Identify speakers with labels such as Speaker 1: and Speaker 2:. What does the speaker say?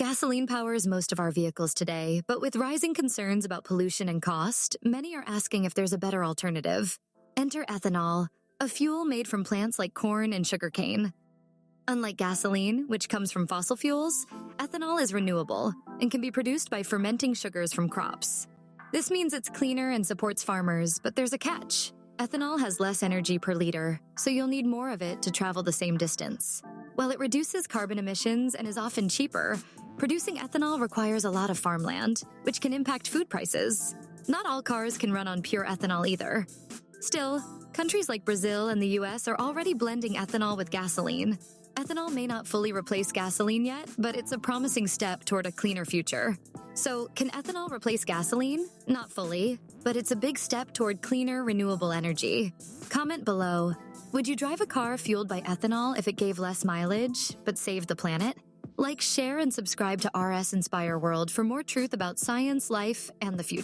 Speaker 1: Gasoline powers most of our vehicles today, but with rising concerns about pollution and cost, many are asking if there's a better alternative. Enter ethanol, a fuel made from plants like corn and sugarcane. Unlike gasoline, which comes from fossil fuels, ethanol is renewable and can be produced by fermenting sugars from crops. This means it's cleaner and supports farmers, but there's a catch. Ethanol has less energy per liter, so you'll need more of it to travel the same distance. While it reduces carbon emissions and is often cheaper, producing ethanol requires a lot of farmland, which can impact food prices. Not all cars can run on pure ethanol either. Still, countries like Brazil and the US are already blending ethanol with gasoline. Ethanol may not fully replace gasoline yet, but it's a promising step toward a cleaner future. So, can ethanol replace gasoline? Not fully, but it's a big step toward cleaner, renewable energy. Comment below, would you drive a car fueled by ethanol if it gave less mileage, but saved the planet? Like, share, and subscribe to RS Inspire World for more truth about science, life, and the future.